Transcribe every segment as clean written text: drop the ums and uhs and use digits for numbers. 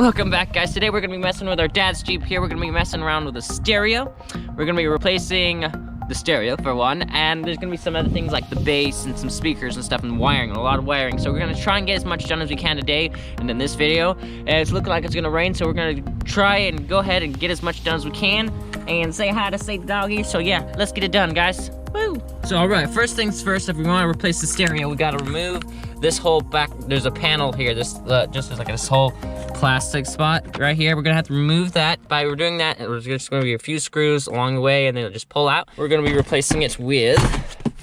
Welcome back, guys. Today we're gonna be messing with our dad's Jeep here. We're gonna be messing around with a stereo. We're gonna be replacing the stereo for one, and there's gonna be some other things like the bass and some speakers and stuff and wiring, a lot of wiring. So we're gonna try and get as much done as we can today. And in this video, it's looking like it's gonna rain, so we're gonna try and go ahead and get as much done as we can and say hi to St. Doggy. So yeah, let's get it done, guys. Woo! So all right, first things first, if we want to replace the stereo, we gotta remove this whole back. There's a panel here. This just like this whole plastic spot right here. We're gonna have to remove that. By doing that, there's just gonna be a few screws along the way, and then it'll just pull out. We're gonna be replacing it with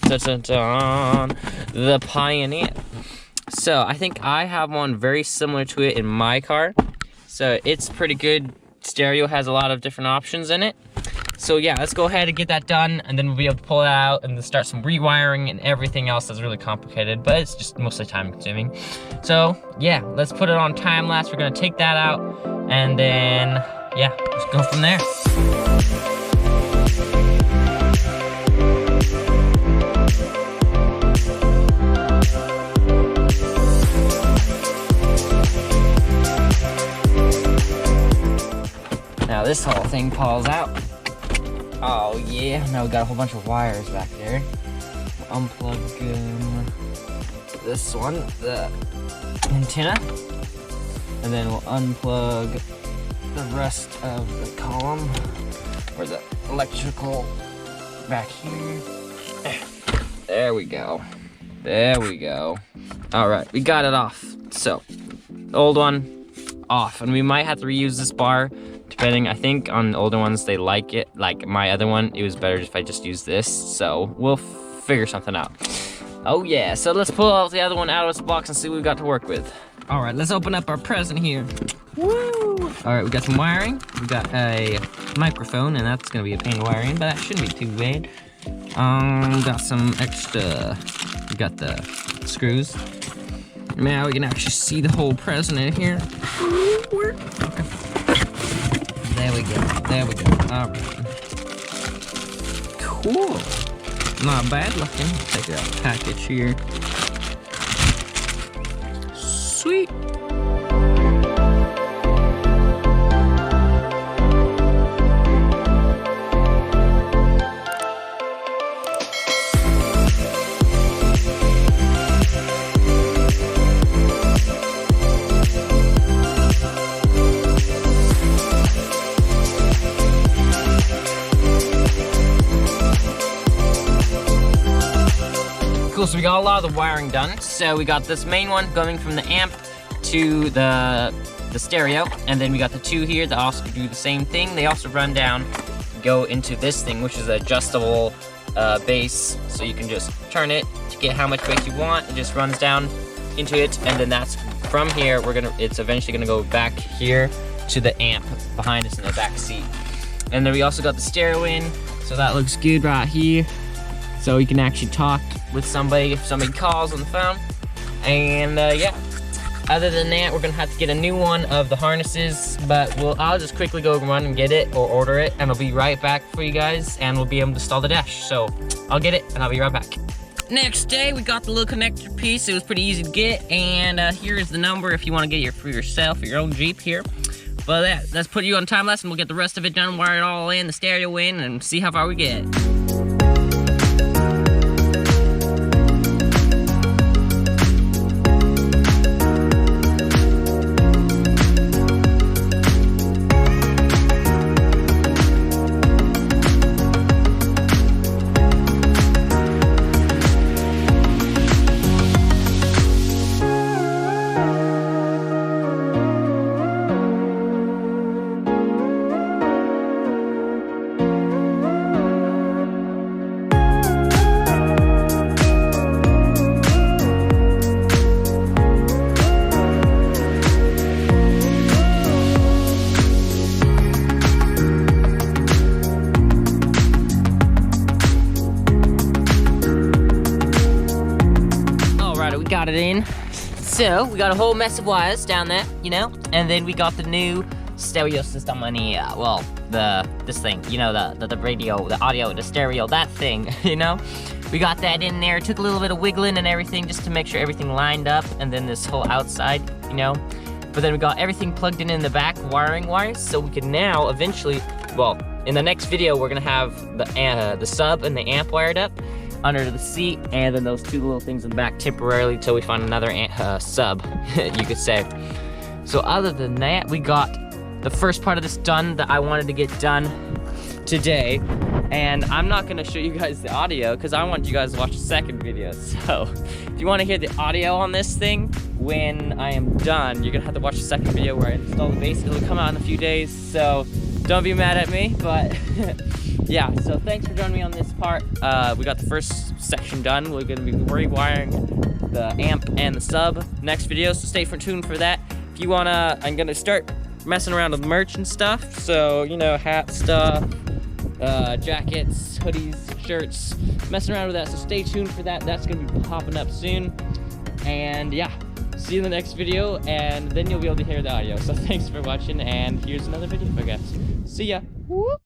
the Pioneer. So I think I have one very similar to it in my car. So it's pretty good. Stereo has a lot of different options in it. So yeah, let's go ahead and get that done, and then we'll be able to pull it out and then start some rewiring and everything else that's really complicated, but it's just mostly time consuming. So yeah, let's put it on time lapse. We're gonna take that out, and then yeah, let's go from there. Now this whole thing pulls out. Oh yeah, now we got a whole bunch of wires back there. We'll unplug this one, the antenna, and then we'll unplug the rest of the column, or the electrical back here. There we go. There we go. All right, we got it off. So, the old one off, and we might have to reuse this bar. Depending, I think on the older ones, they like it. Like my other one, it was better if I just used this. So we'll figure something out. Oh yeah, so let's pull out the other one out of this box and see what we've got to work with. All right, let's open up our present here. Woo! All right, we got some wiring. We got a microphone, and that's gonna be a pain in wiring, but that shouldn't be too bad. Got some extra, we got the screws. Now we can actually see the whole present in here. Okay. There we go, there we go. All right. Cool. Not bad looking. Take it out of the package here. Sweet. So we got a lot of the wiring done. So we got this main one going from the amp to the stereo, and then we got the two here that also do the same thing. They also run down, go into this thing, which is an adjustable bass, so you can just turn it to get how much bass you want. It just runs down into it, and then that's from here. It's eventually gonna go back here to the amp behind us in the back seat. And then we also got the stereo in, so that looks good right here. So you can actually talk with somebody if somebody calls on the phone. And yeah, other than that, we're gonna have to get a new one of the harnesses, but I'll just quickly go run and get it or order it, and I'll be right back for you guys, and we'll be able to install the dash. So I'll get it and I'll be right back. Next day, we got the little connector piece. It was pretty easy to get, and here's the number if you want to get it for yourself or your own Jeep here. But yeah, let's put you on time lapse, and we'll get the rest of it done, wire it all in, the stereo in, and see how far we get. Got it in. So we got a whole mess of wires down there, you know, and then we got the new stereo system on here. Well, this thing, you know, the radio, the audio, the stereo, that thing, you know. We got that in there. Took a little bit of wiggling and everything just to make sure everything lined up, and then this whole outside, you know. But then we got everything plugged in the back, wiring wise, so we can now eventually, well, in the next video, we're gonna have the sub and the amp wired up under the seat, and then those two little things in the back temporarily till we find another sub, you could say. So other than that, we got the first part of this done that I wanted to get done today. And I'm not gonna show you guys the audio because I want you guys to watch the second video. So if you wanna hear the audio on this thing when I am done, you're gonna have to watch the second video where I install the base. It'll come out in a few days, so don't be mad at me, but yeah, so thanks for joining me on this part. We got the first section done. We're gonna be rewiring the amp and the sub next video, so stay tuned for that. If you wanna, I'm gonna start messing around with merch and stuff, so you know, hat stuff, jackets, hoodies, shirts, messing around with that, so stay tuned for that. That's gonna be popping up soon. And yeah, see you in the next video, and then you'll be able to hear the audio. So thanks for watching, and here's another video, I guess. See ya. Whoop.